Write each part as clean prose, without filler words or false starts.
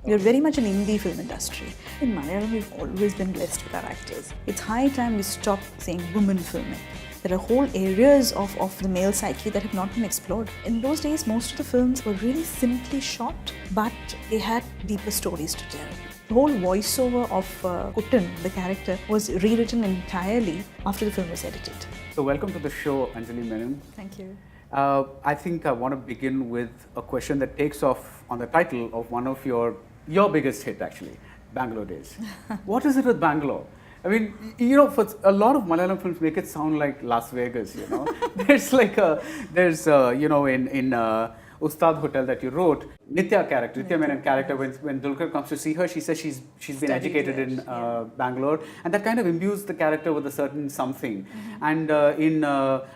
We are very much an indie film industry. In Malayalam, we've always been blessed with our actors. It's high time we stop saying women filming. There are whole areas of the male psyche that have not been explored. In those days, most of the films were really simply shot, but they had deeper stories to tell. The whole voiceover of Kuttan, the character, was rewritten entirely after the film was edited. So welcome to the show, Anjali Men. Thank you. I think I want to begin with a question that takes off on the title of one of your biggest hit actually, Bangalore Days. What is it with Bangalore? I mean, for a lot of Malayalam films make it sound like Las Vegas, There's in Ustad Hotel that you wrote, Nitya Menon character, when Dulquer comes to see her, she says she's been educated in Bangalore, and that kind of imbues the character with a certain something. Mm-hmm. And in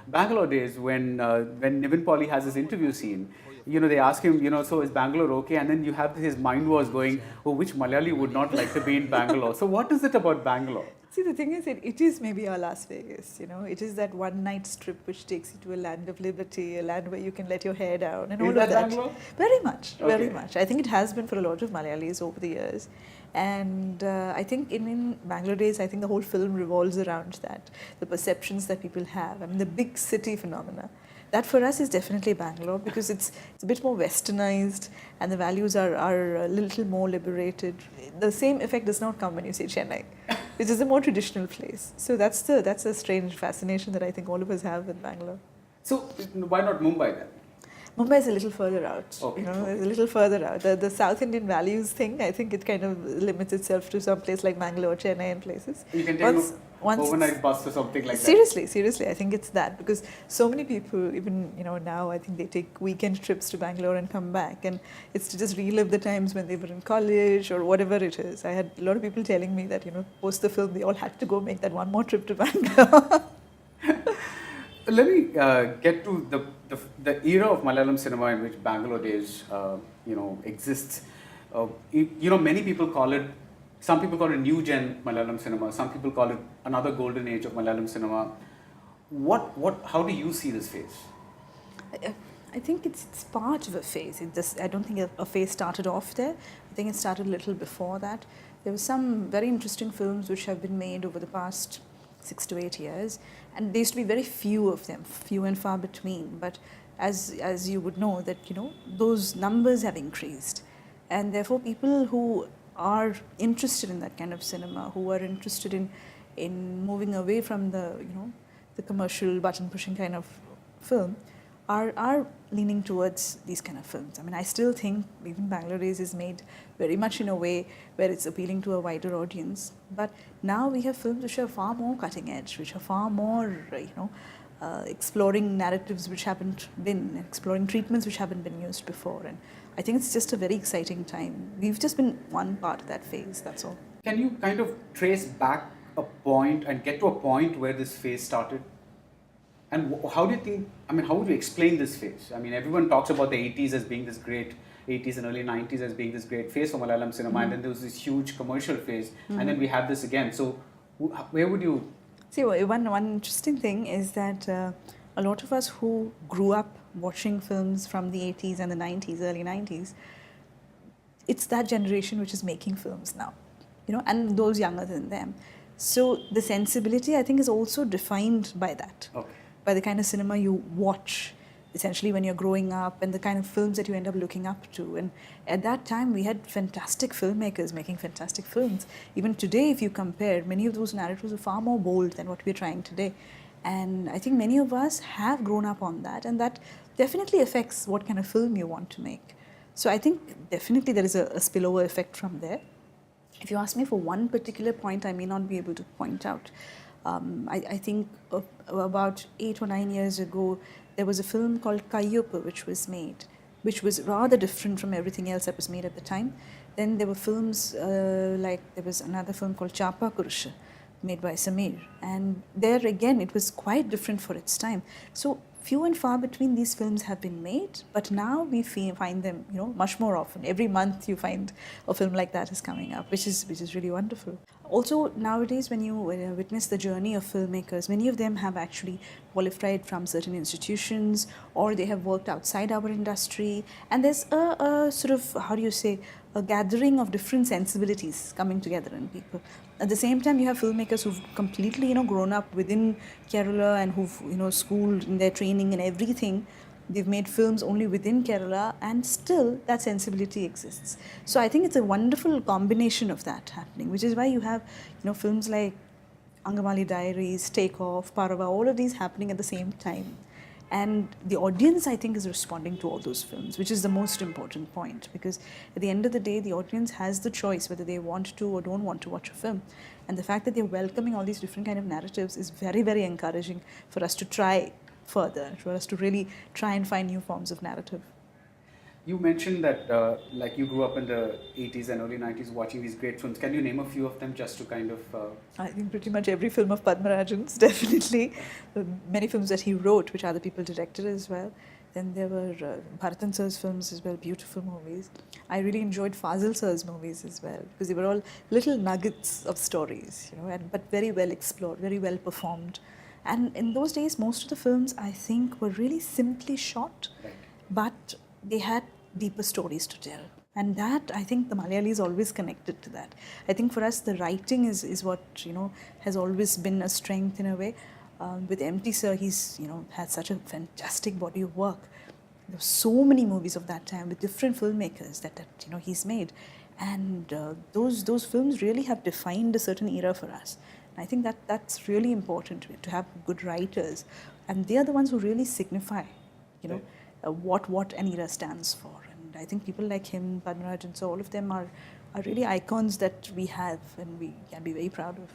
Bangalore Days, when Nivin Pauly has his interview scene, they ask him, so is Bangalore okay? And then you have his mind was going, oh, which Malayali would not like to be in Bangalore? So what is it about Bangalore? See, the thing is, it is maybe our Las Vegas, It is that one-night strip which takes you to a land of liberty, a land where you can let your hair down and all of that. Bangalore? Very much, very much. I think it has been for a lot of Malayalis over the years. And I think in Bangalore Days, I think the whole film revolves around that, the perceptions that people have. I mean, the big city phenomena. That for us is definitely Bangalore because it's a bit more westernized and the values are a little more liberated. The same effect does not come when you say Chennai, which is a more traditional place. So that's a strange fascination that I think all of us have with Bangalore. So why not Mumbai then? Mumbai is a little further out, okay. It's a little further out. The South Indian values thing, I think it kind of limits itself to some place like Bangalore, Chennai and places. You can take overnight bus or something like that. Seriously, I think it's that because so many people, even now, I think they take weekend trips to Bangalore and come back, and it's to just relive the times when they were in college or whatever it is. I had a lot of people telling me that post the film they all had to go make that one more trip to Bangalore. Let me get to the era of Malayalam cinema in which Bangalore Days, exists. Many people call it. Some people call it new gen Malayalam cinema. Some people call it another golden age of Malayalam cinema. How do you see this phase? I think it's part of a phase. I don't think a phase started off there. I think it started a little before that. There were some very interesting films which have been made over the past 6 to 8 years, and there used to be very few of them, few and far between. But as you would know that those numbers have increased, and therefore people who are interested in that kind of cinema, who are interested in moving away from the commercial button pushing kind of film, are leaning towards these kind of films. I mean, I still think even Bangalore Days is made very much in a way where it's appealing to a wider audience. But now we have films which are far more cutting edge, which are far more, exploring narratives which haven't been, exploring treatments which haven't been used before. And I think it's just a very exciting time. We've just been one part of that phase, that's all. Can you kind of trace back a point and get to a point where this phase started? And how do you think, how would you explain this phase? I mean, everyone talks about the 80s as being this great, 80s and early 90s as being this great phase for Malayalam cinema, and then there was this huge commercial phase, and then we have this again. So where would you... See, one interesting thing is that a lot of us who grew up watching films from the 80s and the 90s, early 90s, it's that generation which is making films now, and those younger than them. So the sensibility, I think, is also defined by that. Okay. By the kind of cinema you watch, essentially when you're growing up, and the kind of films that you end up looking up to. And at that time, we had fantastic filmmakers making fantastic films. Even today, if you compare, many of those narratives are far more bold than what we're trying today. And I think many of us have grown up on that, and that definitely affects what kind of film you want to make. So I think definitely there is a spillover effect from there. If you ask me for one particular point, I may not be able to point out. I think about 8 or 9 years ago, there was a film called Kayyupu which was made, which was rather different from everything else that was made at the time. Then there were films there was another film called Chapa Kurusha, made by Samir. And there again, it was quite different for its time. So few and far between these films have been made, but now we find them, much more often. Every month you find a film like that is coming up, which is really wonderful. Also, nowadays, when you witness the journey of filmmakers, many of them have actually qualified from certain institutions, or they have worked outside our industry. And there's a sort of, a gathering of different sensibilities coming together in people. At the same time, you have filmmakers who've completely, grown up within Kerala and who've, schooled in their training and everything. They've made films only within Kerala, and still that sensibility exists. So I think it's a wonderful combination of that happening, which is why you have, films like Angamali Diaries, Take Off, Parava, all of these happening at the same time. And the audience, I think, is responding to all those films, which is the most important point, because at the end of the day, the audience has the choice whether they want to or don't want to watch a film. And the fact that they're welcoming all these different kind of narratives is very, very encouraging for us to try further, for us to really try and find new forms of narrative. You mentioned that like you grew up in the 80s and early 90s watching these great films. Can you name a few of them just to kind of... I think pretty much every film of Padmarajan's, definitely. Many films that he wrote, which other people directed as well. Then there were Bharatan Sir's films as well, beautiful movies. I really enjoyed Fazil Sir's movies as well, because they were all little nuggets of stories, but very well explored, very well performed. And in those days, most of the films, I think, were really simply shot, Right. but they had deeper stories to tell. And that, I think, the Malayalis always connected to that. I think for us, the writing is what, has always been a strength in a way. With M.T. Sir, he's, had such a fantastic body of work. There were so many movies of that time with different filmmakers that he's made. And those films really have defined a certain era for us. I think that's really important to have good writers, and they are the ones who really signify, what an era stands for. And I think people like him, Padmarajan, so all of them are really icons that we have and we can be very proud of.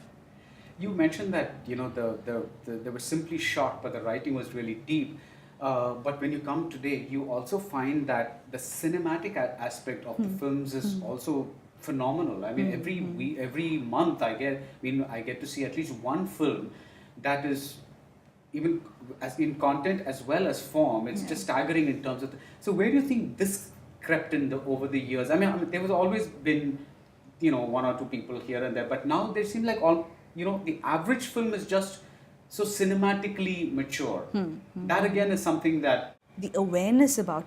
You mentioned that they were simply shot, but the writing was really deep. But when you come today, you also find that the cinematic aspect of the films is also phenomenal. I mean, every month I get to see at least one film that is even as in content as well as form. It's just staggering in terms of. So where do you think this crept in over the years? I mean, there was always been, one or two people here and there, but now they seem like the average film is just so cinematically mature. That again is something that the awareness about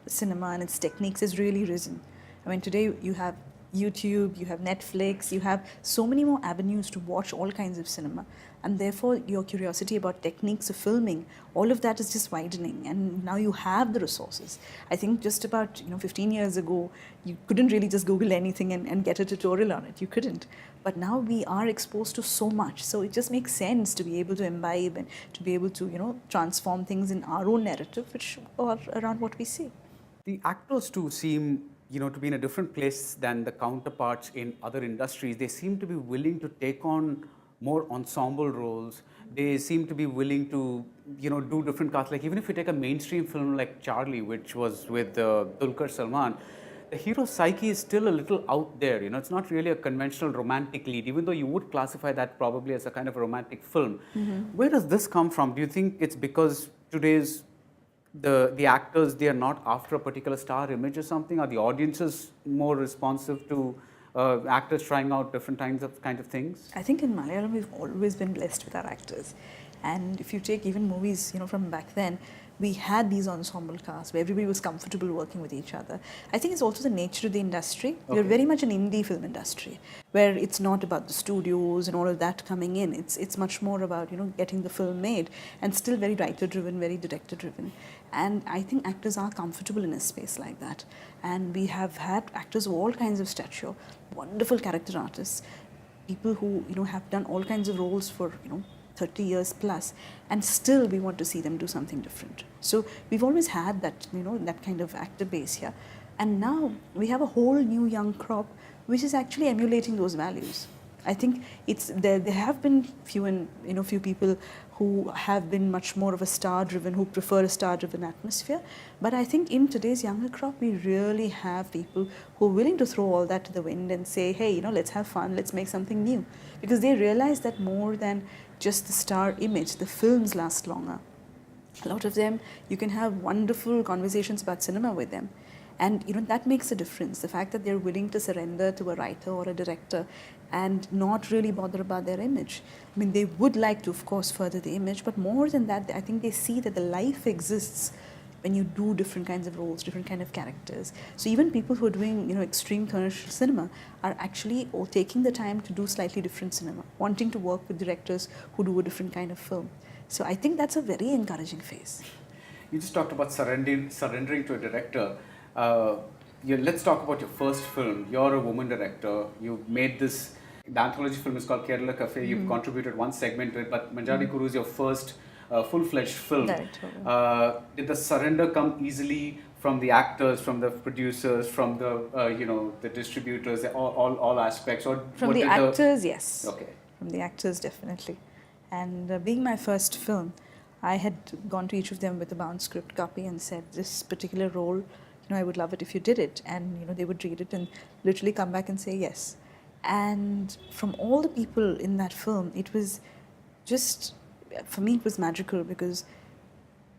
cinema and its techniques has really risen. I mean, today you have YouTube, you have Netflix, you have so many more avenues to watch all kinds of cinema, and therefore your curiosity about techniques of filming, all of that is just widening, and now you have the resources. I think just about 15 years ago, you couldn't really just Google anything and get a tutorial on it. You couldn't. But now we are exposed to so much, so it just makes sense to be able to imbibe and to be able to transform things in our own narrative, which are around what we see. the actors too seem to be in a different place than the counterparts in other industries. They seem to be willing to take on more ensemble roles. They seem to be willing to, do different casts. Like even if you take a mainstream film like Charlie, which was with Dulquer Salman, the hero's psyche is still a little out there. It's not really a conventional romantic lead, even though you would classify that probably as a kind of a romantic film. Where does this come from? Do you think it's because today's the actors, they are not after a particular star image or something? Are the audiences more responsive to actors trying out different kinds of things? I think in Malayalam we've always been blessed with our actors, and if you take even movies from back then, we had these ensemble casts where everybody was comfortable working with each other. I think it's also the nature of the industry. We're very much an indie film industry where it's not about the studios and all of that coming in. It's much more about getting the film made, and still very writer driven, very director driven. And I think actors are comfortable in a space like that. And we have had actors of all kinds of stature, wonderful character artists, people who have done all kinds of roles for 30 years plus, and still we want to see them do something different. So we've always had that, that kind of actor base here. And now we have a whole new young crop which is actually emulating those values. I think there have been few people who have been much more of a star-driven, who prefer a star-driven atmosphere. But I think in today's younger crop, we really have people who are willing to throw all that to the wind and say, hey, let's have fun, let's make something new. Because they realize that more than just the star image, the films last longer. A lot of them, you can have wonderful conversations about cinema with them. And that makes a difference. The fact that they're willing to surrender to a writer or a director and not really bother about their image. I mean, they would like to, of course, further the image, but more than that, I think they see that the life exists when you do different kinds of roles, different kind of characters. So even people who are doing, extreme commercial cinema are actually taking the time to do slightly different cinema, wanting to work with directors who do a different kind of film. So I think that's a very encouraging phase. You just talked about surrendering to a director. Let's talk about your first film. You're a woman director. You made this. The anthology film is called Kerala Cafe. You've contributed one segment to it, but Manjari Kuru is your first full-fledged film. Did the surrender come easily from the actors, from the producers, from the the distributors, all aspects, or from the actors? Yes. Okay. From the actors, definitely. And being my first film, I had gone to each of them with a bound script copy and said, this particular role, I would love it if you did it. And, they would read it and literally come back and say yes. And from all the people in that film, it was just, for me, it was magical because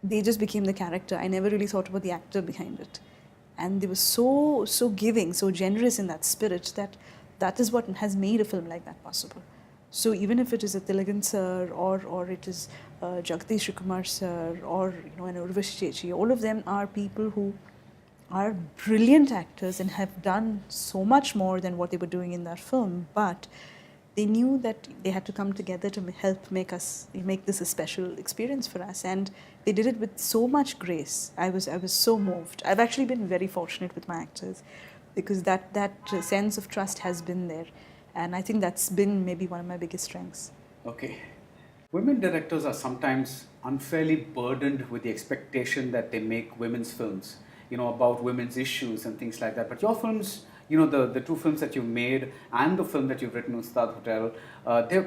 they just became the character. I never really thought about the actor behind it. And they were so giving, so generous in that spirit that is what has made a film like that possible. So even if it is a Tilagan sir or it is Jagdish Kumar sir or an Urvashi Chechi, all of them are people who are brilliant actors and have done so much more than what they were doing in that film. But they knew that they had to come together to help make this a special experience for us, and they did it with so much grace. I was so moved. I've actually been very fortunate with my actors because that sense of trust has been there. And I think that's been maybe one of my biggest strengths. Okay. Women directors are sometimes unfairly burdened with the expectation that they make women's films, about women's issues and things like that. But your films, the two films that you made and the film that you've written, Ustad Hotel,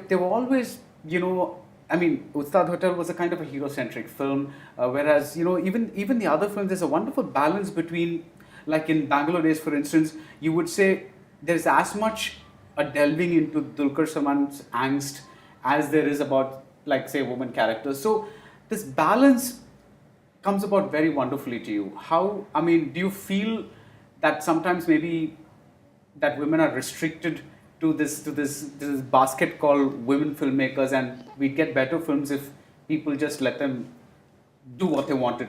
they were always, Ustad Hotel was a kind of a hero-centric film, whereas, even the other films, there's a wonderful balance between, like in Bangalore Days, for instance, you would say there's as much a delving into Dulquer Salman's angst as there is about, like, say, women characters. So this balance comes about very wonderfully to you. Do you feel that sometimes maybe that women are restricted to this basket called women filmmakers, and we'd get better films if people just let them do what they wanted?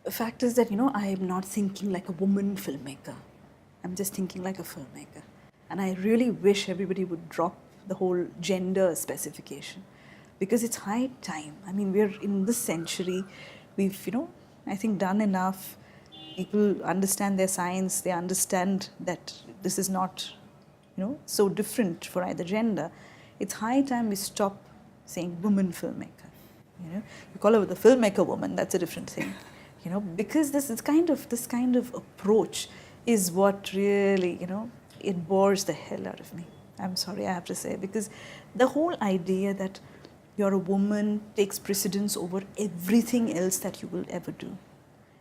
The fact is that, I am not thinking like a woman filmmaker. I'm just thinking like a filmmaker. And I really wish everybody would drop the whole gender specification because it's high time. We're in this century. We've, I think done enough. People understand their science. They understand that this is not, so different for either gender. It's high time we stop saying woman filmmaker. You call her the filmmaker woman, that's a different thing. Because this kind of approach is what really, it bores the hell out of me. I'm sorry, I have to say, because the whole idea that you're a woman takes precedence over everything else that you will ever do.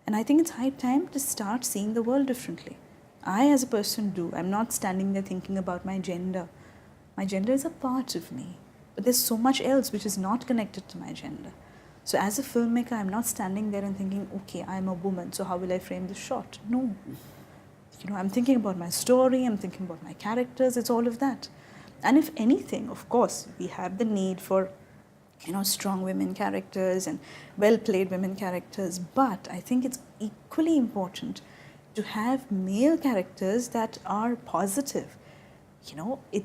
And I think it's high time to start seeing the world differently. I, as a person, do. I'm not standing there thinking about my gender. My gender is a part of me, but there's so much else which is not connected to my gender. So as a filmmaker, I'm not standing there and thinking, okay, I'm a woman, so how will I frame this shot? No. I'm thinking about my story, I'm thinking about my characters, it's all of that. And if anything, of course, we have the need for, strong women characters and well-played women characters, but I think it's equally important to have male characters that are positive.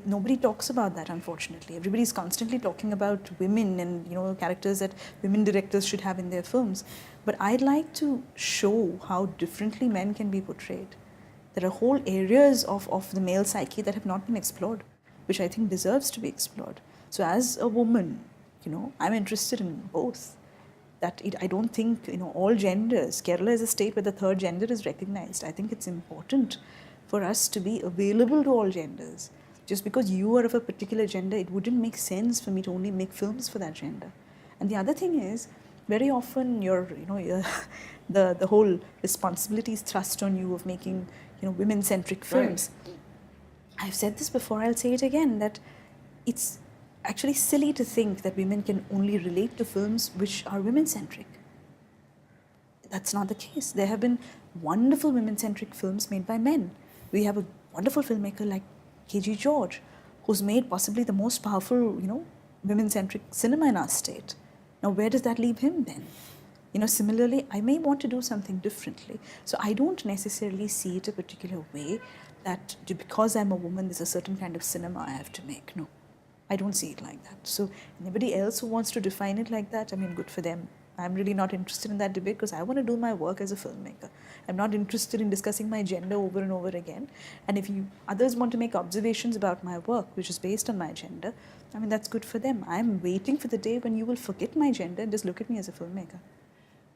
Nobody talks about that, unfortunately. Everybody's constantly talking about women and, characters that women directors should have in their films. But I'd like to show how differently men can be portrayed. There are whole areas of the male psyche that have not been explored, which I think deserves to be explored. So as a woman, I'm interested in both. I don't think, all genders. Kerala is a state where the third gender is recognized. I think it's important for us to be available to all genders. Just because you are of a particular gender, it wouldn't make sense for me to only make films for that gender. And the other thing is, very often the whole responsibility is thrust on you of making women-centric films. Right. I've said this before, I'll say it again, that it's actually silly to think that women can only relate to films which are women-centric. That's not the case. There have been wonderful women-centric films made by men. We have a wonderful filmmaker like K.G. George, who's made possibly the most powerful, women-centric cinema in our state. Now, where does that leave him then? Similarly, I may want to do something differently. So I don't necessarily see it a particular way that because I'm a woman, there's a certain kind of cinema I have to make. No, I don't see it like that. So anybody else who wants to define it like that, good for them. I'm really not interested in that debate because I want to do my work as a filmmaker. I'm not interested in discussing my gender over and over again. And if others want to make observations about my work, which is based on my gender, that's good for them. I'm waiting for the day when you will forget my gender and just look at me as a filmmaker.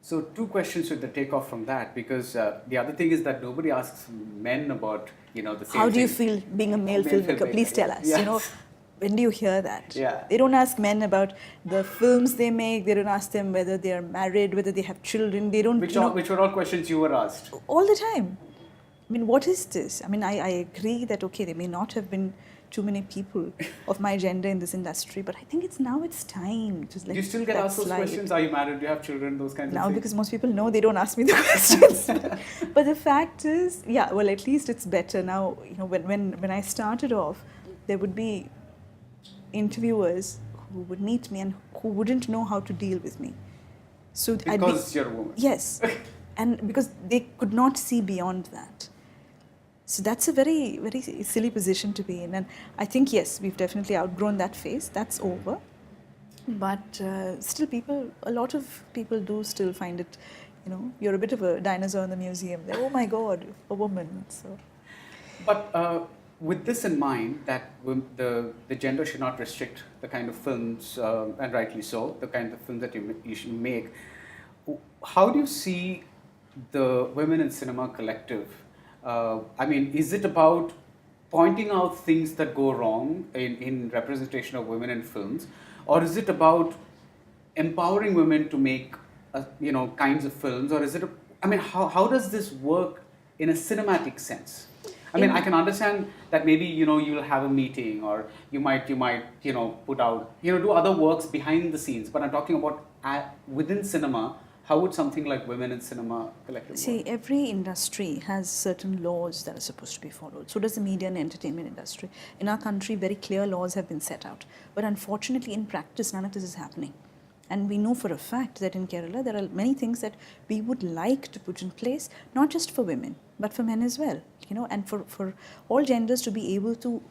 So 2 questions with the takeoff from that, because the other thing is that nobody asks men about, the same How do you thing. feel being a male filmmaker? Please tell us. Yes. When do you hear that? Yeah. They don't ask men about the films they make. They don't ask them whether they are married, whether they have children. They don't. Which were all questions you were asked? All the time. What is this? I agree that, okay, there may not have been too many people of my gender in this industry, but I think it's time to Do you still get asked those questions? Are you married? Do you have children? Those kinds of things? Now, because most people know, they don't ask me the questions. But the fact is, at least it's better now. When I started off, there would be interviewers who would meet me and who wouldn't know how to deal with me. So because you're a woman. Yes, and because they could not see beyond that. So that's a very, very silly position to be in. And I think, yes, we've definitely outgrown that phase. That's over. But still a lot of people do still find it, you're a bit of a dinosaur in the museum. They're, oh my God, a woman. So. But with this in mind, that the gender should not restrict the kind of films, and rightly so, the kind of films that you should make. How do you see the Women in Cinema Collective? Is it about pointing out things that go wrong in representation of women in films, or is it about empowering women to make kinds of films, or is it how does this work in a cinematic sense? I can understand that maybe you'll have a meeting, or you might put out do other works behind the scenes, but I'm talking about within cinema. How would something like Women in Cinema Collective work? Every industry has certain laws that are supposed to be followed. So does the media and entertainment industry. In our country, very clear laws have been set out. But unfortunately, in practice, none of this is happening. And we know for a fact that in Kerala, there are many things that we would like to put in place, not just for women, but for men as well. And for all genders to be able to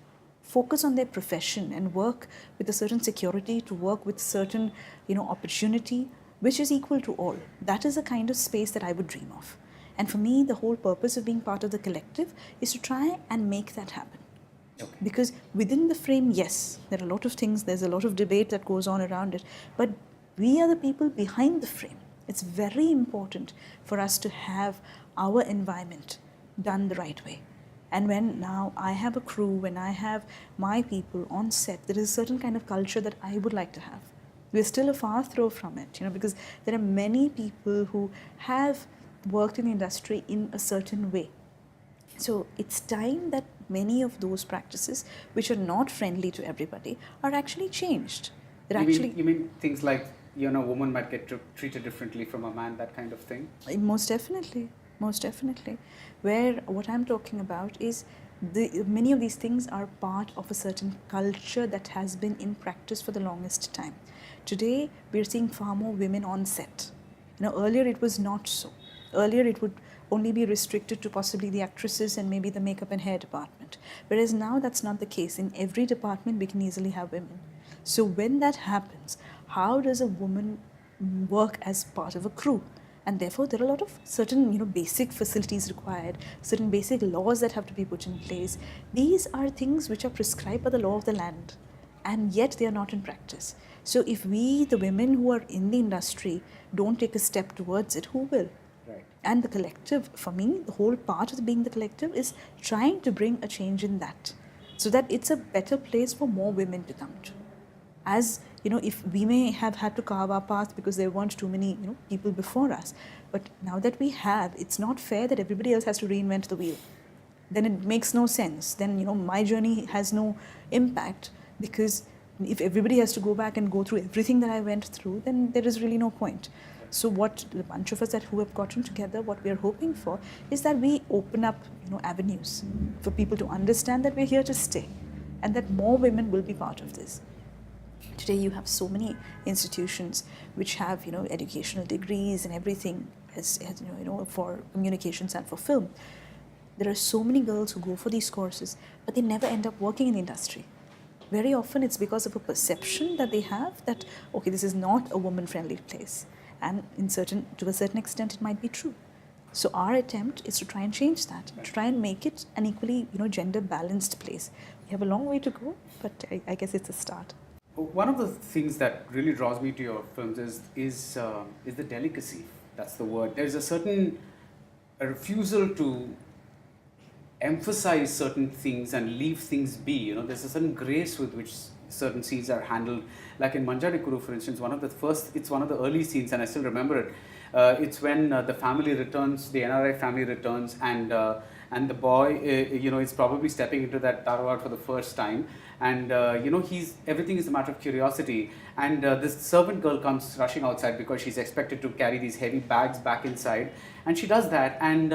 focus on their profession and work with a certain security, to work with certain, opportunity, which is equal to all. That is the kind of space that I would dream of. And for me, the whole purpose of being part of the collective is to try and make that happen. Okay. Because within the frame, yes, there are a lot of things, there's a lot of debate that goes on around it, but we are the people behind the frame. It's very important for us to have our environment done the right way. And when now I have a crew, when I have my people on set, there is a certain kind of culture that I would like to have. We're still a far throw from it, because there are many people who have worked in the industry in a certain way. So it's time that many of those practices, which are not friendly to everybody, are actually changed. You mean things like, a woman might get treated differently from a man, that kind of thing? Most definitely. Where what I'm talking about is many of these things are part of a certain culture that has been in practice for the longest time. Today, we're seeing far more women on set. Earlier it was not so. Earlier it would only be restricted to possibly the actresses and maybe the makeup and hair department. Whereas now that's not the case. In every department, we can easily have women. So when that happens, how does a woman work as part of a crew? And therefore, there are a lot of certain, basic facilities required, certain basic laws that have to be put in place. These are things which are prescribed by the law of the land, and yet they are not in practice. So if we, the women who are in the industry, don't take a step towards it, who will? Right. And the collective, for me, the whole part of being the collective is trying to bring a change in that, so that it's a better place for more women to come to. As if we may have had to carve our path because there weren't too many people before us, but now that we have, it's not fair that everybody else has to reinvent the wheel. Then it makes no sense. Then my journey has no impact, because if everybody has to go back and go through everything that I went through, then there is really no point. So what the bunch of us who have gotten together, what we are hoping for is that we open up avenues for people to understand that we're here to stay, and that more women will be part of this. Today you have so many institutions which have, educational degrees and everything as for communications and for film. There are so many girls who go for these courses, but they never end up working in the industry. Very often it's because of a perception that they have that, okay, this is not a woman-friendly place. And to a certain extent, it might be true. So our attempt is to try and change that, to try and make it an equally, gender-balanced place. We have a long way to go, but I guess it's a start. One of the things that really draws me to your films is the delicacy. That's the word. There's a refusal to emphasize certain things and leave things be. There's a certain grace with which certain scenes are handled. Like in Manjari Kuru, for instance, it's one of the early scenes, and I still remember it. It's when the family returns, the NRI family returns, and the boy, is probably stepping into that Dharwad for the first time, and everything is a matter of curiosity. And this servant girl comes rushing outside because she's expected to carry these heavy bags back inside, and she does that, and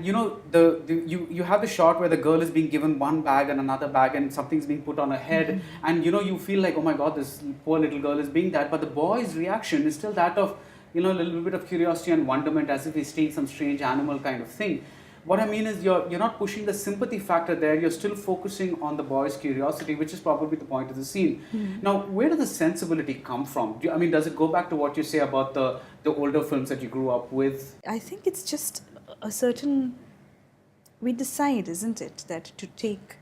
you have the shot where the girl is being given one bag and another bag, and something's being put on her head, and you feel like, oh my God, this poor little girl is being that, but the boy's reaction is still that of a little bit of curiosity and wonderment, as if he's seeing some strange animal kind of thing. What I mean is you're not pushing the sympathy factor there, you're still focusing on the boy's curiosity, which is probably the point of the scene. Now, where does the sensibility come from? Does it go back to what you say about the older films that you grew up with? I think it's just we decide, isn't it, that to take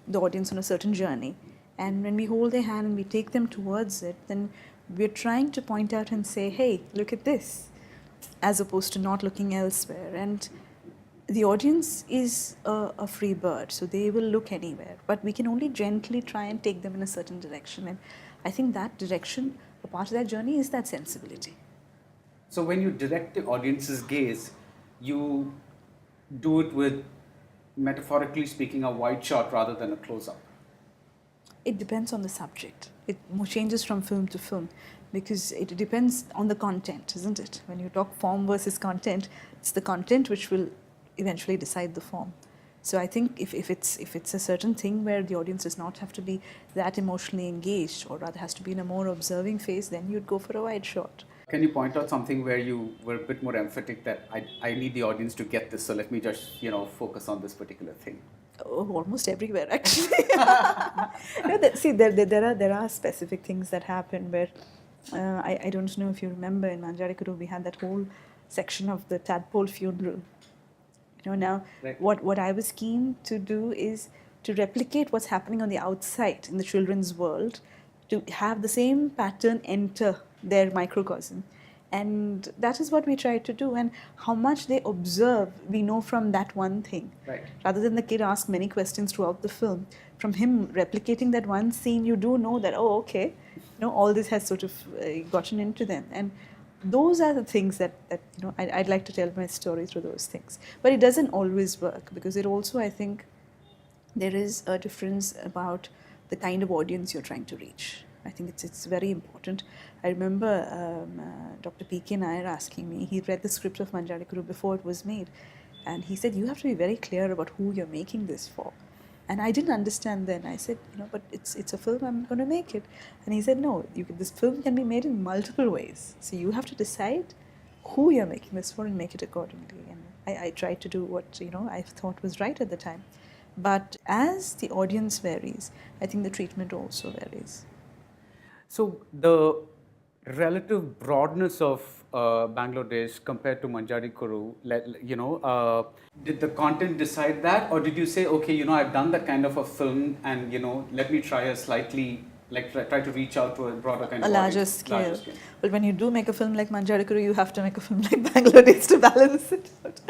the audience on a certain journey, and when we hold their hand and we take them towards it, then we're trying to point out and say, hey, look at this, as opposed to not looking elsewhere. And the audience is a free bird, so they will look anywhere, but we can only gently try and take them in a certain direction, and I think that direction, a part of that journey, is that sensibility. So when you direct the audience's gaze, you do it with, metaphorically speaking, a wide shot rather than a close-up? It depends on the subject. It changes from film to film because it depends on the content, isn't it? When you talk form versus content, it's the content which will eventually decide the form. So I think if it's a certain thing where the audience does not have to be that emotionally engaged, or rather has to be in a more observing phase, then you'd go for a wide shot. Can you point out something where you were a bit more emphatic that I need the audience to get this, so let me just focus on this particular thing? Oh, almost everywhere, actually. There are specific things that happen where I don't know if you remember, in Manjari Kuru we had that whole section of the tadpole funeral. Now right. What I was keen to do is to replicate what's happening on the outside in the children's world, to have the same pattern enter their microcosm. And that is what we try to do. And how much they observe, we know from that one thing. Right. Rather than the kid ask many questions throughout the film, from him replicating that one scene, you do know that, oh, okay, all this has sort of gotten into them. And those are the things that I'd like to tell my story through those things. But it doesn't always work, because it also, I think, there is a difference about the kind of audience you're trying to reach. I think it's very important. I remember Dr. P.K. Nair asking me, he read the script of Manjari Kuru before it was made, and he said, you have to be very clear about who you're making this for. And I didn't understand then. I said, but it's a film, I'm going to make it. And he said, no, this film can be made in multiple ways. So you have to decide who you're making this for and make it accordingly. And I tried to do what I thought was right at the time. But as the audience varies, I think the treatment also varies. So the relative broadness of Bangalore Days compared to Manjari Kuru, did the content decide that, or did you say, okay, I've done that kind of a film, and let me try a slightly, try to reach out to a broader kind of larger scale. But when you do make a film like Manjari Kuru, you have to make a film like Bangalore Days to balance it out.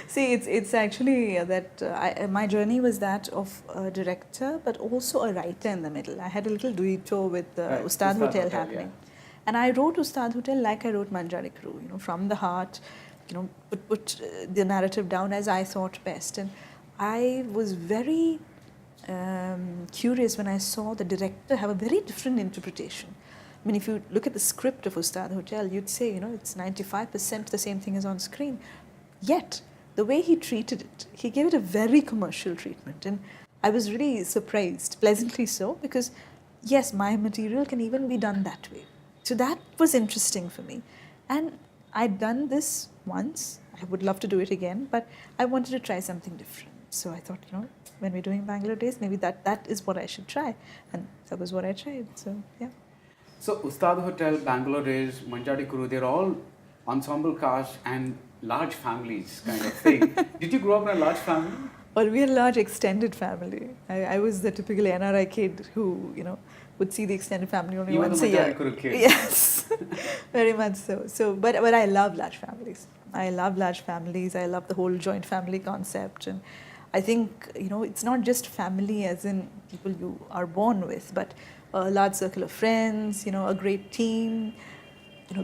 See, it's actually that my journey was that of a director, but also a writer in the middle. I had a little duetto with right. Ustad Hotel happening. Yeah. And I wrote Ustad Hotel like I wrote Manjari Kuru, from the heart, put the narrative down as I thought best. And I was very curious when I saw the director have a very different interpretation. I mean, if you look at the script of Ustad Hotel, you'd say, it's 95% the same thing as on screen. Yet, the way he treated it, he gave it a very commercial treatment. And I was really surprised, pleasantly so, because yes, my material can even be done that way. So that was interesting for me. And I'd done this once. I would love to do it again, but I wanted to try something different. So I thought, when we're doing Bangalore Days, maybe that is what I should try. And that was what I tried. So, yeah. So Ustad Hotel, Bangalore Days, Manjari Kuru, they're all ensemble cast and large families kind of thing. Did you grow up in a large family? Well, we had a large extended family. I was the typical NRI kid who, would see the extended family only once a year. You were the Manjari Kuru kid. Yes, very much so. But I love large families. I love large families. I love the whole joint family concept. And I think, it's not just family as in people you are born with, but a large circle of friends, a great team,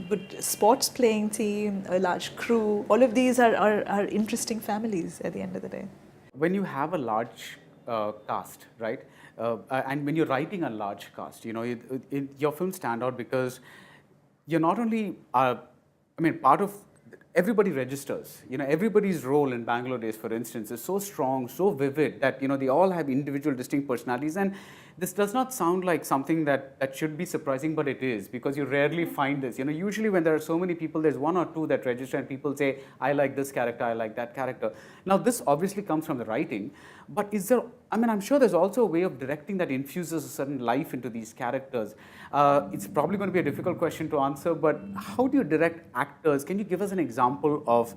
good sports playing team, a large crew. All of these are interesting families at the end of the day. When you have a large cast, right, and when you're writing a large cast, your films stand out because you're not only, part of, everybody registers. Everybody's role in Bangalore Days, for instance, is so strong, so vivid that, they all have individual distinct personalities. And this does not sound like something that should be surprising, but it is, because you rarely find this. Usually when there are so many people, there's one or two that register and people say, I like this character, I like that character. Now, this obviously comes from the writing, but is there, I'm sure there's also a way of directing that infuses a certain life into these characters. It's probably going to be a difficult question to answer, but how do you direct actors? Can you give us an example of,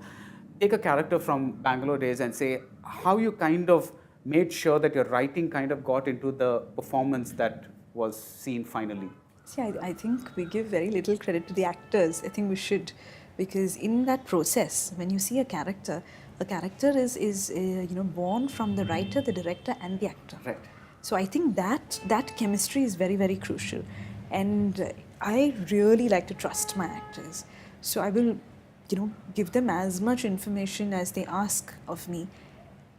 take a character from Bangalore Days and say how you kind of made sure that your writing kind of got into the performance that was seen finally? See, I think we give very little credit to the actors. I think we should, because in that process, when you see a character is born from the writer, the director, and the actor. Right. So I think that chemistry is very, very crucial, and I really like to trust my actors. So I will, give them as much information as they ask of me.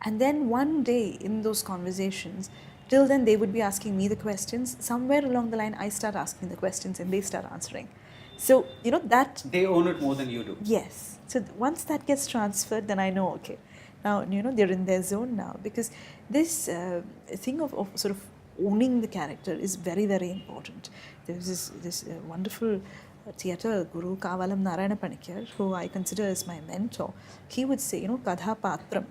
And then one day in those conversations, till then they would be asking me the questions. Somewhere along the line, I start asking the questions and they start answering. So, that... They own it more than you do. Yes. So once that gets transferred, then I know, okay, now, they're in their zone now. Because this thing of sort of owning the character is very, very important. There's this wonderful theatre guru, Kavalam Narayana Panikar, who I consider as my mentor. He would say, Kadha Patram.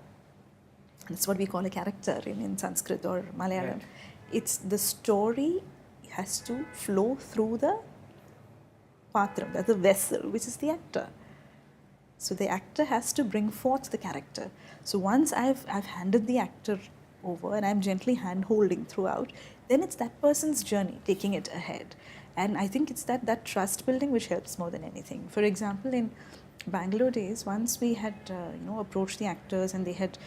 That's what we call a character in Sanskrit or Malayalam. Right. It's the story has to flow through the patram, that's the vessel, which is the actor. So the actor has to bring forth the character. So once I've handed the actor over and I'm gently hand-holding throughout, then it's that person's journey, taking it ahead. And I think it's that trust building which helps more than anything. For example, in Bangalore Days, once we had approached the actors and they had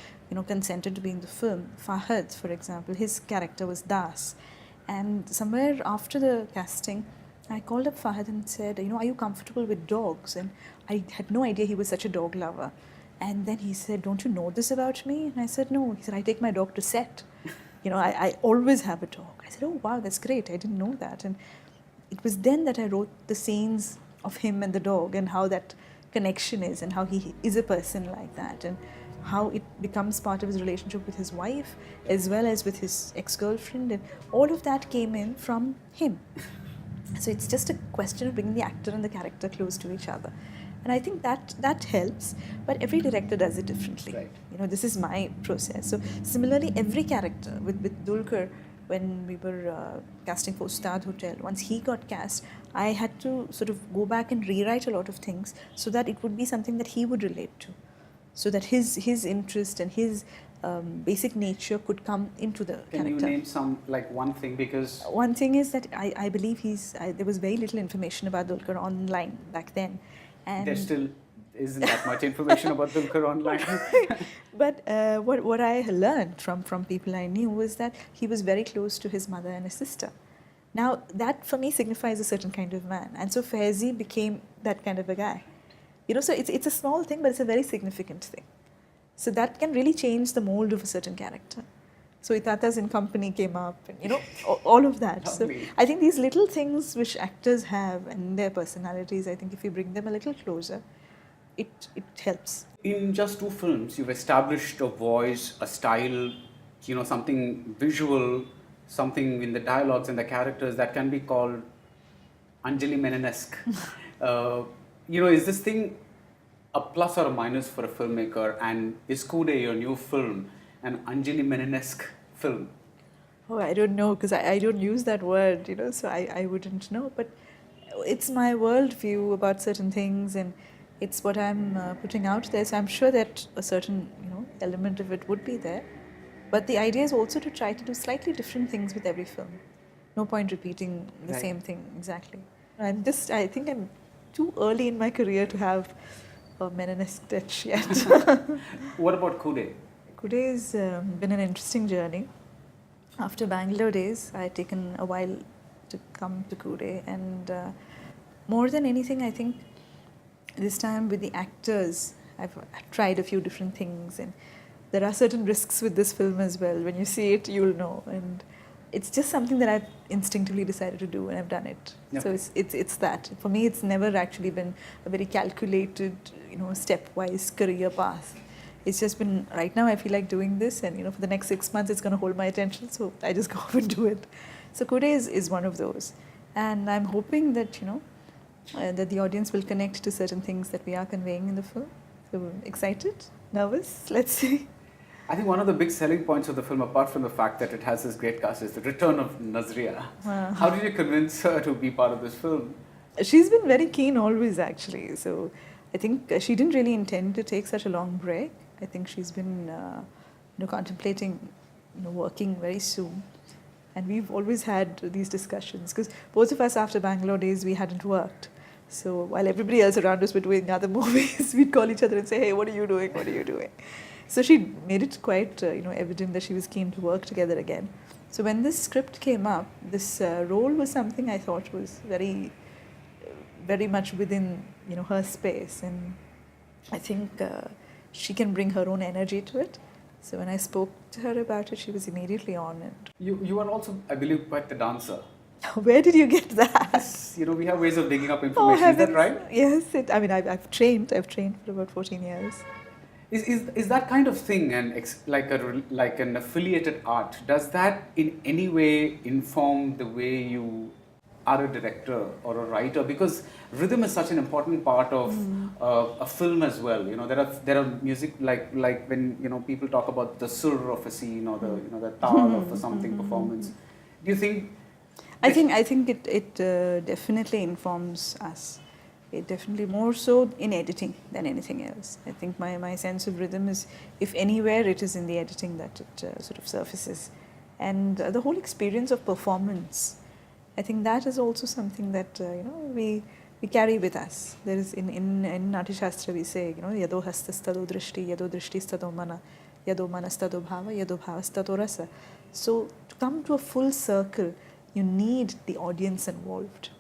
consented to be in the film. Fahad, for example, his character was Das, and somewhere after the casting, I called up Fahad and said, are you comfortable with dogs? And I had no idea he was such a dog lover. And then he said, don't you know this about me? And I said, no. He said, I take my dog to set. I always have a dog. I said, oh wow, that's great. I didn't know that. And it was then that I wrote the scenes of him and the dog and how that connection is and how he is a person like that and how it becomes part of his relationship with his wife as well as with his ex-girlfriend, and all of that came in from him. So it's just a question of bringing the actor and the character close to each other. And I think that helps, but every director does it differently. Right. This is my process. So similarly, every character with Dulquer, when we were casting for Ustad Hotel, once he got cast, I had to sort of go back and rewrite a lot of things so that it would be something that he would relate to, so that his interest and his basic nature could come into the character. Can you name one thing? Because one thing is that I believe there was very little information about Dulquer online back then. And there still isn't that much information about Dulquer online. But what I learned from people I knew was that he was very close to his mother and his sister. Now, that for me signifies a certain kind of man. And so Faizi became that kind of a guy. So it's a small thing, but it's a very significant thing. So that can really change the mold of a certain character. So Itata's in Company came up, and all of that. So I think these little things which actors have and their personalities, I think if you bring them a little closer, it helps. In just 2 films, you've established a voice, a style, something visual, something in the dialogues and the characters that can be called Anjali Men-esque. Is this thing a plus or a minus for a filmmaker? And is Kude, your new film, an Anjali Men-esque film? Oh, I don't know, because I don't use that word, so I wouldn't know. But it's my worldview about certain things, and it's what I'm putting out there. So I'm sure that a certain, element of it would be there. But the idea is also to try to do slightly different things with every film. No point repeating the same thing exactly. I think I'm too early in my career to have a Men-esque touch yet. What about Kude? Kude has been an interesting journey. After Bangalore days, I had taken a while to come to Kude, and more than anything, I think this time with the actors, I've tried a few different things, and there are certain risks with this film as well. When you see it, you'll know, and it's just something that I've instinctively decided to do, and I've done it. Yep. So it's that. For me, it's never actually been a very calculated, stepwise career path. It's just been, right now I feel like doing this, and for the next 6 months it's going to hold my attention, so I just go up and do it. So Kude is one of those, and I'm hoping that that the audience will connect to certain things that we are conveying in the film. So excited, nervous, let's see. I think one of the big selling points of the film, apart from the fact that it has this great cast, is the return of Nazriya. Wow. How did you convince her to be part of this film? She's been very keen always, actually. So I think she didn't really intend to take such a long break. I think she's been contemplating working very soon. And we've always had these discussions, because both of us after Bangalore days, we hadn't worked. So while everybody else around us were doing other movies, we'd call each other and say, hey, what are you doing? What are you doing? So she made it quite evident that she was keen to work together again. So when this script came up, this role was something I thought was very, very much within her space, and I think she can bring her own energy to it. So when I spoke to her about it, she was immediately on it. You are also, I believe, quite the dancer. Where did you get that? Yes, we have ways of digging up information. Is that right? Yes, I've trained for about 14 years. Is that kind of thing like an affiliated art? Does that in any way inform the way you are a director or a writer? Because rhythm is such an important part of a film as well. There are music like when people talk about the sur of a scene or the tal of a something performance. Do you think? I think it definitely informs us. It definitely more so in editing than anything else. I think my sense of rhythm is, if anywhere, it is in the editing that it sort of surfaces. And the whole experience of performance, I think that is also something that we carry with us. There is in Natya Shastra we say, yado hastastado drishti, yado drishtistado mana, yado manastado bhava, yado bhavastato rasa. So to come to a full circle, you need the audience involved.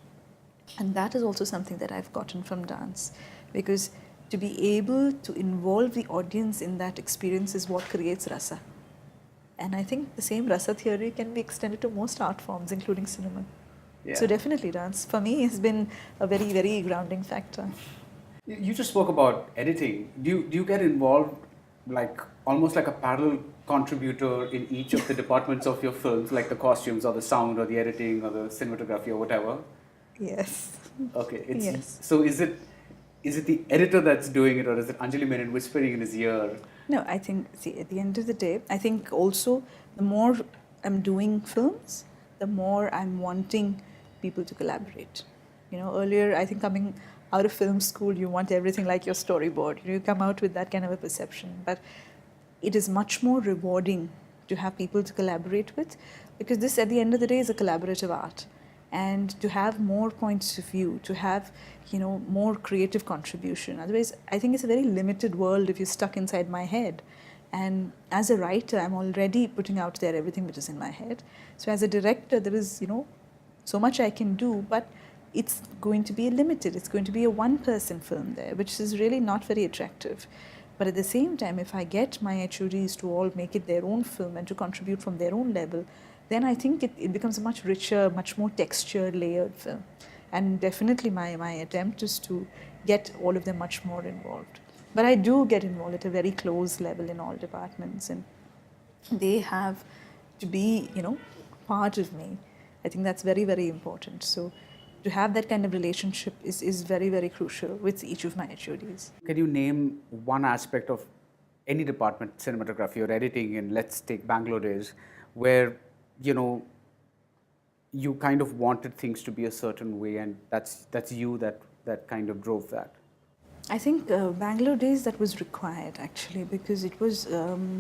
And that is also something that I've gotten from dance, because to be able to involve the audience in that experience is what creates rasa. And I think the same rasa theory can be extended to most art forms, including cinema. Yeah. So definitely dance, for me, has been a very, very grounding factor. You just spoke about editing. Do you get involved almost like a parallel contributor in each of the departments of your films, like the costumes or the sound or the editing or the cinematography or whatever? Yes. Okay. Yes. So is it the editor that's doing it, or is it Anjali Men whispering in his ear? No, I think, at the end of the day, I think also the more I'm doing films, the more I'm wanting people to collaborate. Earlier, I think coming out of film school, you want everything like your storyboard. You come out with that kind of a perception. But it is much more rewarding to have people to collaborate with, because this, at the end of the day, is a collaborative art. And to have more points of view, to have, more creative contribution. Otherwise, I think it's a very limited world if you're stuck inside my head. And as a writer, I'm already putting out there everything which is in my head. So as a director, there is, so much I can do, but it's going to be limited. It's going to be a one-person film there, which is really not very attractive. But at the same time, if I get my HODs to all make it their own film and to contribute from their own level, then I think it becomes a much richer, much more textured, layered film. And definitely my attempt is to get all of them much more involved. But I do get involved at a very close level in all departments, and they have to be, part of me. I think that's very, very important. So to have that kind of relationship is very, very crucial with each of my HODs. Can you name one aspect of any department, cinematography or editing, and let's take Bangalore days, where, you know, you kind of wanted things to be a certain way, and that's you that kind of drove that? I think Bangalore days, that was required actually, because it was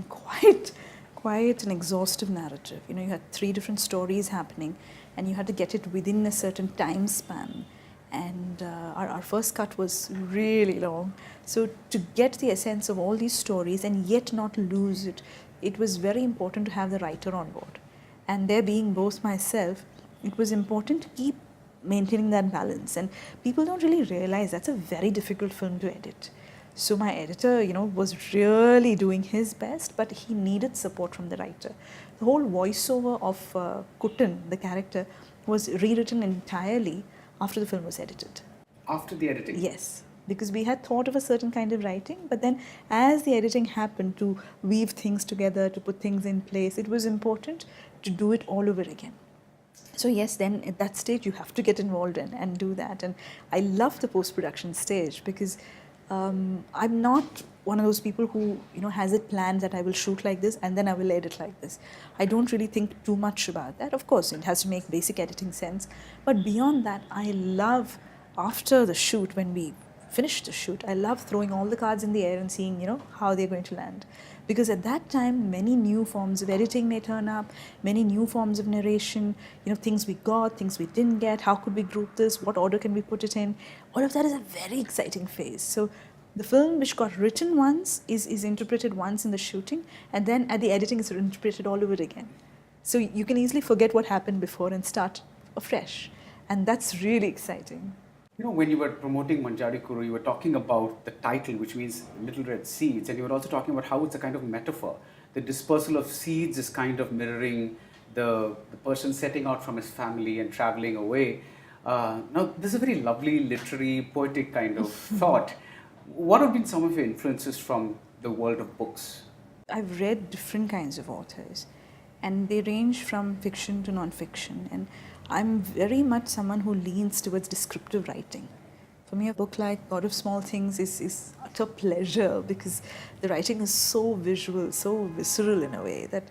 quite an exhaustive narrative. You know, you had 3 different stories happening, and you had to get it within a certain time span. And our first cut was really long. So to get the essence of all these stories and yet not lose it, it was very important to have the writer on board. And there being both myself, it was important to keep maintaining that balance. And people don't really realize that's a very difficult film to edit. So my editor, you know, was really doing his best, but he needed support from the writer. The whole voiceover of Kuttan, the character, was rewritten entirely after the film was edited. After the editing? Yes, because we had thought of a certain kind of writing, but then as the editing happened, to weave things together, to put things in place, it was important to do it all over again. So yes, then at that stage you have to get involved in and do that. And I love the post-production stage, because I'm not one of those people who, you know, has it planned that I will shoot like this and then I will edit like this. I don't really think too much about that. Of course, it has to make basic editing sense. But beyond that, I love, after the shoot, when we finish the shoot, I love throwing all the cards in the air and seeing, you know, how they're going to land. Because at that time, many new forms of editing may turn up, many new forms of narration, you know, things we got, things we didn't get, how could we group this, what order can we put it in? All of that is a very exciting phase. So the film which got written once is interpreted once in the shooting, and then at the editing is interpreted all over again. So you can easily forget what happened before and start afresh. And that's really exciting. You know, when you were promoting Manjari Kuru, you were talking about the title, which means Little Red Seeds, and you were also talking about how it's a kind of metaphor. The dispersal of seeds is kind of mirroring the person setting out from his family and traveling away. Now, this is a very lovely, literary, poetic kind of thought. What have been some of your influences from the world of books? I've read different kinds of authors, and they range from fiction to non-fiction. And I'm very much someone who leans towards descriptive writing. For me, a book like God of Small Things is utter pleasure, because the writing is so visual, so visceral in a way that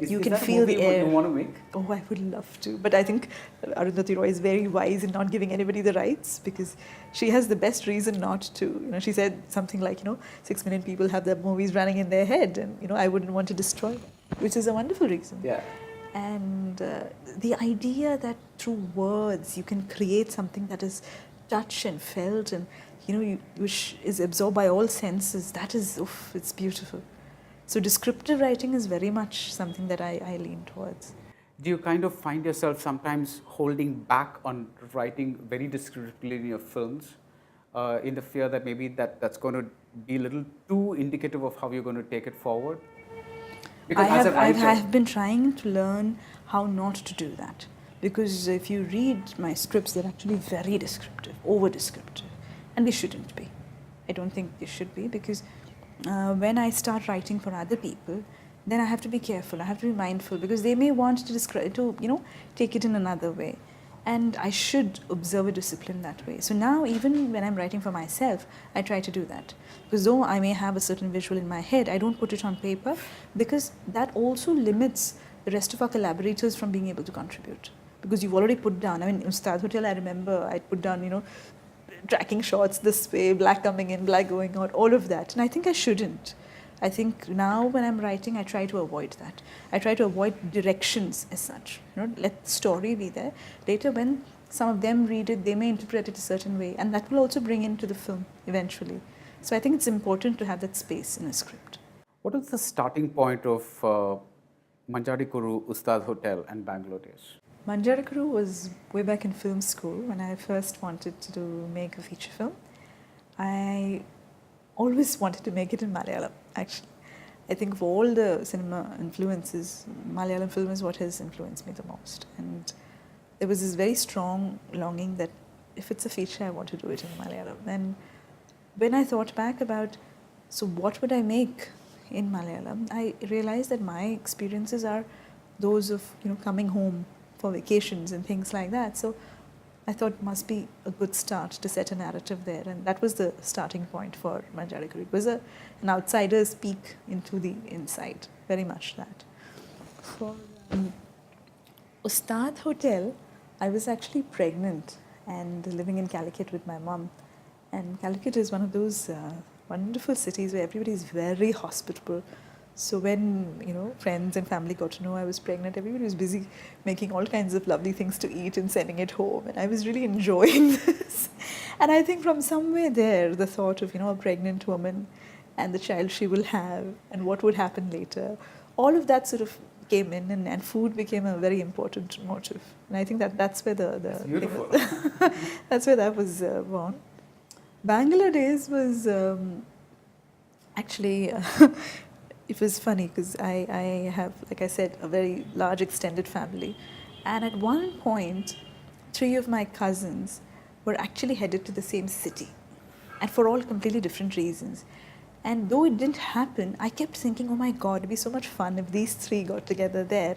you can feel the air. You want to make? Oh, I would love to. But I think Arundhati Roy is very wise in not giving anybody the rights, because she has the best reason not to. You know, she said something like, 6 million people have their movies running in their head, and, I wouldn't want to destroy them, which is a wonderful reason. Yeah. And the idea that through words you can create something that is touched and felt, and which is absorbed by all senses, that is, it's beautiful. So descriptive writing is very much something that I lean towards. Do you kind of find yourself sometimes holding back on writing very descriptively in your films, in the fear that maybe that's going to be a little too indicative of how you're going to take it forward? Because I have been trying to learn how not to do that. Because if you read my scripts, they're actually very descriptive, over-descriptive. And they shouldn't be. I don't think they should be, because when I start writing for other people, then I have to be careful, I have to be mindful, because they may want to take it in another way. And I should observe a discipline that way. So now, even when I'm writing for myself, I try to do that. Because though I may have a certain visual in my head, I don't put it on paper, because that also limits the rest of our collaborators from being able to contribute. Because you've already put down, Ustad Hotel, I remember I put down, tracking shots this way, black coming in, black going out, all of that. And I think I shouldn't. I think now when I'm writing, I try to avoid that. I try to avoid directions as such. Let the story be there. Later, when some of them read it, they may interpret it a certain way, and that will also bring into the film eventually. So I think it's important to have that space in a script. What was the starting point of Manjari Kuru, Ustad Hotel, and Bangalore days? Manjari Kuru was way back in film school when I first wanted to make a feature film. I always wanted to make it in Malayalam, actually. I think of all the cinema influences, Malayalam film is what has influenced me the most. And there was this very strong longing that if it's a feature, I want to do it in Malayalam. And when I thought back about, so what would I make in Malayalam, I realized that my experiences are those of coming home for vacations and things like that. So I thought it must be a good start to set a narrative there, and that was the starting point for Manjari. It was an outsider's peek into the inside, very much that. For Ustad Hotel, I was actually pregnant and living in Calicut with my mum. And Calicut is one of those wonderful cities where everybody is very hospitable. So when friends and family got to know I was pregnant, everybody was busy making all kinds of lovely things to eat and sending it home, and I was really enjoying this. And I think from somewhere there, the thought of a pregnant woman and the child she will have and what would happen later, all of that sort of came in, and food became a very important motive. And I think that's where That's beautiful. that's where that was born. Bangalore days was actually. It was funny because I have, like I said, a very large extended family. And at one point, 3 of my cousins were actually headed to the same city, and for all completely different reasons. And though it didn't happen, I kept thinking, oh my God, it'd be so much fun if these 3 got together there.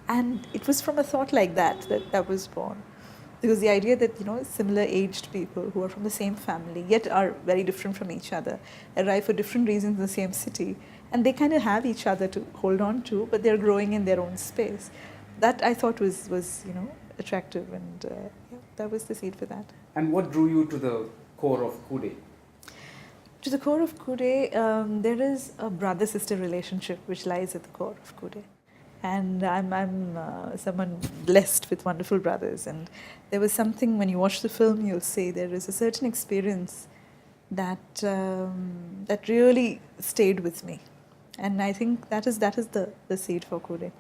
And it was from a thought like that was born. Because the idea that, similar aged people who are from the same family, yet are very different from each other, arrive for different reasons in the same city, and they kind of have each other to hold on to, but they're growing in their own space. That I thought was attractive, and that was the seed for that. And what drew you to the core of Kude? To the core of Kude, there is a brother-sister relationship which lies at the core of Kude. And I'm someone blessed with wonderful brothers. And there was something, when you watch the film, you'll see there is a certain experience that really stayed with me. And I think that is the seed for Kude.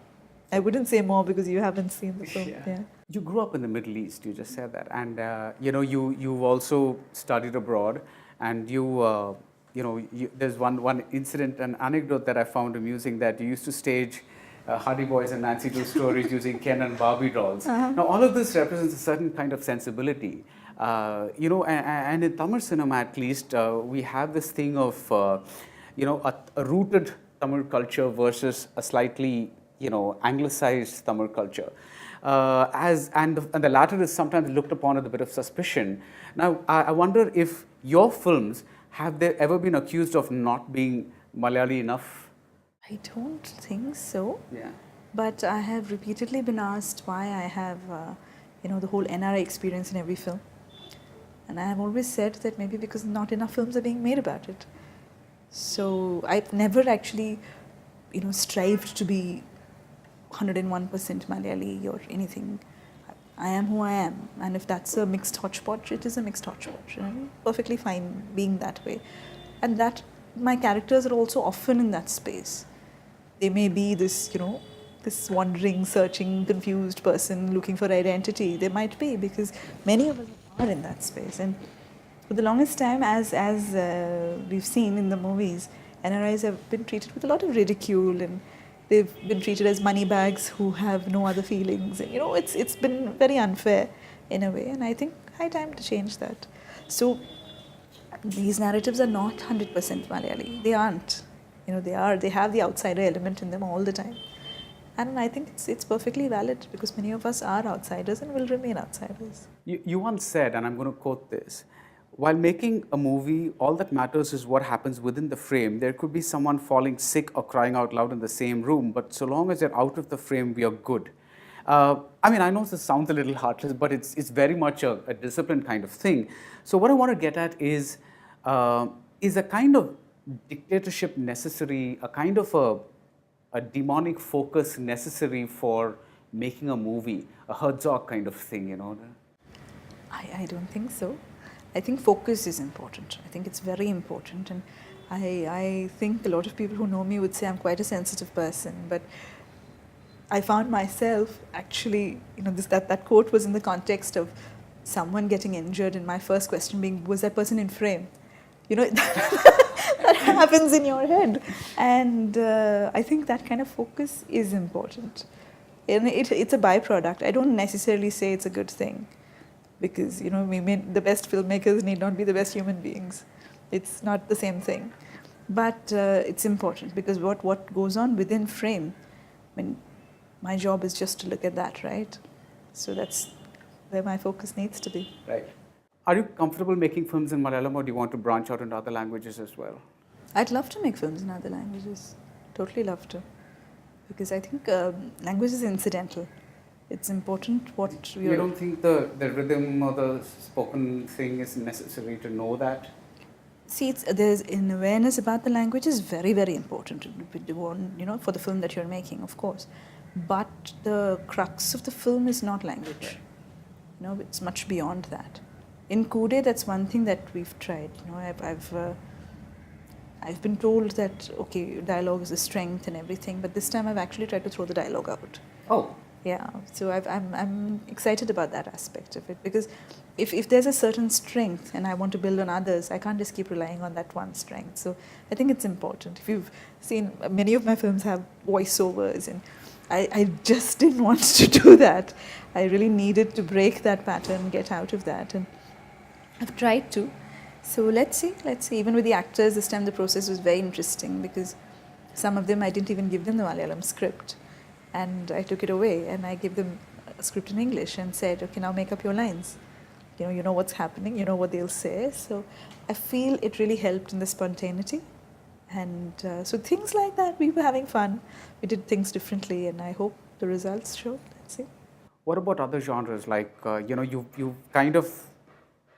I wouldn't say more because you haven't seen the film. Yeah. You grew up in the Middle East, you just said that. And, you've also studied abroad. And there's one incident, an anecdote that I found amusing, that you used to stage Hardy Boys and Nancy Drew stories using Ken and Barbie dolls. Now, all of this represents a certain kind of sensibility. And in Tamil cinema, at least, we have this thing of, a rooted Tamil culture versus a slightly, anglicized Tamil culture. And the latter is sometimes looked upon with a bit of suspicion. Now, I wonder if your films, have they ever been accused of not being Malayali enough? I don't think so. Yeah. But I have repeatedly been asked why I have, the whole NRI experience in every film. And I have always said that maybe because not enough films are being made about it. So I've never actually, strived to be 101% Malayali or anything. I am who I am, and if that's a mixed hodgepodge, it is a mixed hodgepodge. I'm perfectly fine being that way. And that my characters are also often in that space. They may be this, this wandering, searching, confused person looking for identity. They might be, because many of us are in that space. And for the longest time, as we've seen in the movies, NRIs have been treated with a lot of ridicule, and they've been treated as money bags who have no other feelings. And, it's been very unfair in a way, and I think high time to change that. So these narratives are not 100% Malayali. They aren't. They have the outsider element in them all the time. And I think it's perfectly valid, because many of us are outsiders and will remain outsiders. You once said, and I'm going to quote this, while making a movie, all that matters is what happens within the frame. There could be someone falling sick or crying out loud in the same room, but so long as they're out of the frame, we are good. I know this sounds a little heartless, but it's very much a disciplined kind of thing. So what I want to get at is a kind of dictatorship necessary, a kind of a demonic focus necessary for making a movie, a Herzog kind of thing, I don't think so. I think focus is important. I think it's very important, and I think a lot of people who know me would say I'm quite a sensitive person, but I found myself actually, that quote was in the context of someone getting injured, and my first question being, was that person in frame? That happens in your head. And I think that kind of focus is important. And it's a byproduct. I don't necessarily say it's a good thing, because, the best filmmakers need not be the best human beings. It's not the same thing. But it's important, because what goes on within frame, my job is just to look at that, right? So that's where my focus needs to be. Right. Are you comfortable making films in Malayalam, or do you want to branch out into other languages as well? I'd love to make films in other languages. Totally love to. Because I think language is incidental. It's important what we You are... don't think the rhythm or the spoken thing is necessary to know that? See, there's an awareness about the language is very, very important, for the film that you're making, of course. But the crux of the film is not language. It's much beyond that. In Kude, that's one thing that we've tried. I've been told that, okay, dialogue is a strength and everything, but this time I've actually tried to throw the dialogue out. Oh. Yeah, so I'm excited about that aspect of it, because if there's a certain strength and I want to build on others, I can't just keep relying on that one strength. So I think it's important. If you've seen, many of my films have voiceovers, and I just didn't want to do that. I really needed to break that pattern, get out of that, and I've tried to. So let's see. Even with the actors, this time the process was very interesting, because some of them I didn't even give them the Malayalam script. And I took it away and I gave them a script in English and said, okay, now make up your lines. You know what's happening, you know what they'll say. So I feel it really helped in the spontaneity. And so things like that, we were having fun. We did things differently, and I hope the results show. Let's see. What about other genres? Like, you kind of,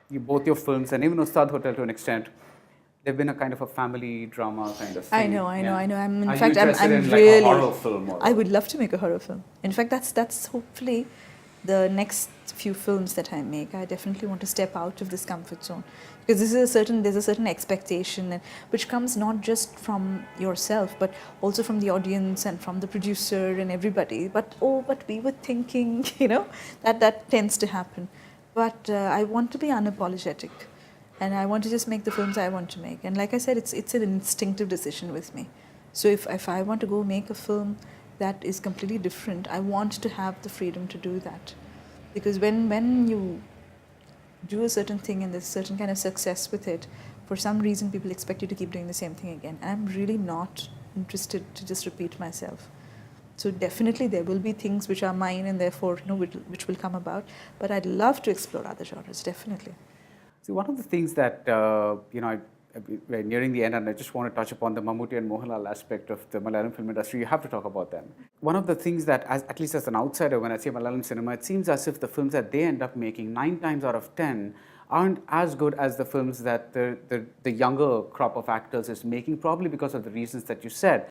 both your films and even Ustad Hotel to an extent, they've been a kind of a family drama kind of thing. I know. I'm Are really. you interested in like a horror film? I would love to make a horror film. In fact, that's hopefully the next few films that I make. I definitely want to step out of this comfort zone, because there's a certain expectation, which comes not just from yourself, but also from the audience and from the producer and everybody. But we were thinking, that tends to happen. But I want to be unapologetic. And I want to just make the films I want to make. And like I said, it's an instinctive decision with me. So if I want to go make a film that is completely different, I want to have the freedom to do that. Because when you do a certain thing and there's a certain kind of success with it, for some reason people expect you to keep doing the same thing again. And I'm really not interested to just repeat myself. So definitely there will be things which are mine, and therefore which will come about. But I'd love to explore other genres, definitely. See, one of the things that, we're nearing the end, and I just want to touch upon the Mammooty and Mohanlal aspect of the Malayalam film industry. You have to talk about them. One of the things that, at least as an outsider, when I see Malayalam cinema, it seems as if the films that they end up making 9 times out of 10 aren't as good as the films that the younger crop of actors is making, probably because of the reasons that you said.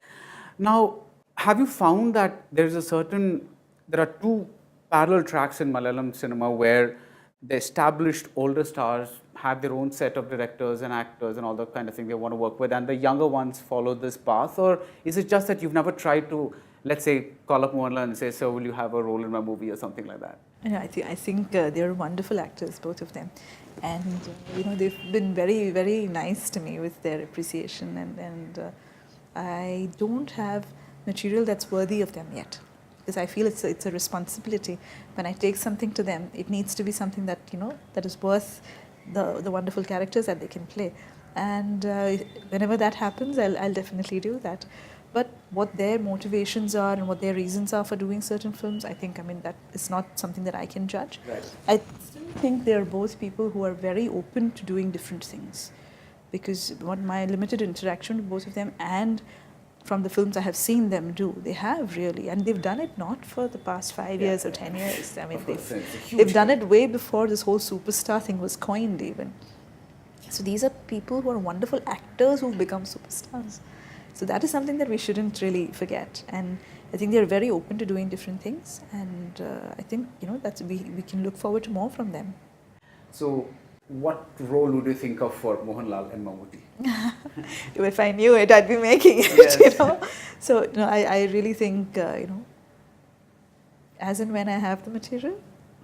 Now, have you found that there are 2 parallel tracks in Malayalam cinema where the established older stars have their own set of directors and actors and all that kind of thing they want to work with, and the younger ones follow this path? Or is it just that you've never tried to, let's say, call up Mohanlal and say, so will you have a role in my movie or something like that? I think they're wonderful actors, both of them. And, they've been very, very nice to me with their appreciation. And I don't have material that's worthy of them yet. Because I feel it's a responsibility. When I take something to them, it needs to be something that, that is worth the wonderful characters that they can play. And whenever that happens, I'll definitely do that. But what their motivations are and what their reasons are for doing certain films, that is not something that I can judge. Right. I still think they're both people who are very open to doing different things. Because what my limited interaction with both of them, and from the films I have seen them do, they have really, and they've done it not for the past 5 years or 10 years. They've done it way before this whole superstar thing was coined even. So these are people who are wonderful actors who've become superstars. So that is something that we shouldn't really forget. And I think they're very open to doing different things. And I think, that's we can look forward to more from them. So what role would you think of for Mohanlal and Mammooty? If I knew it, I'd be making it, Yes. So, I really think, as and when I have the material,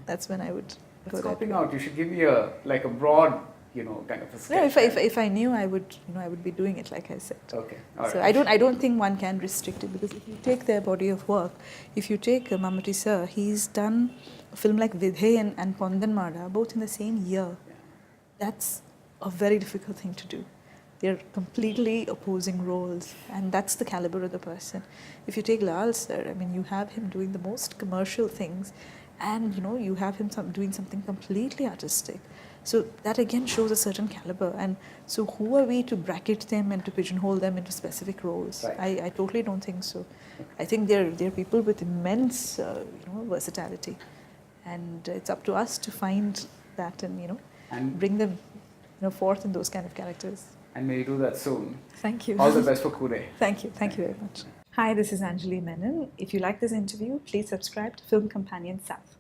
that's when I would go that way. Scoping out, you should give me a broad, kind of a sketch. No, if I knew, I would be doing it, like I said. Okay, all right. So I don't think one can restrict it, because if you take their body of work, if you take Mammooty sir, he's done a film like Vidhe and Pondan Mada, both in the same year. That's a very difficult thing to do. They're completely opposing roles, and that's the caliber of the person. If you take Lal sir, I mean, you have him doing the most commercial things, and you have him doing something completely artistic. So that again shows a certain caliber. And so who are we to bracket them and to pigeonhole them into specific roles? Right. I totally don't think so. I think they're people with immense versatility, and it's up to us to find that and And bring them forth in those kind of characters. and may you do that soon. Thank you. All the best for Kure. Thank you very much. Hi, this is Anjali Menon. If you like this interview, please subscribe to Film Companion South.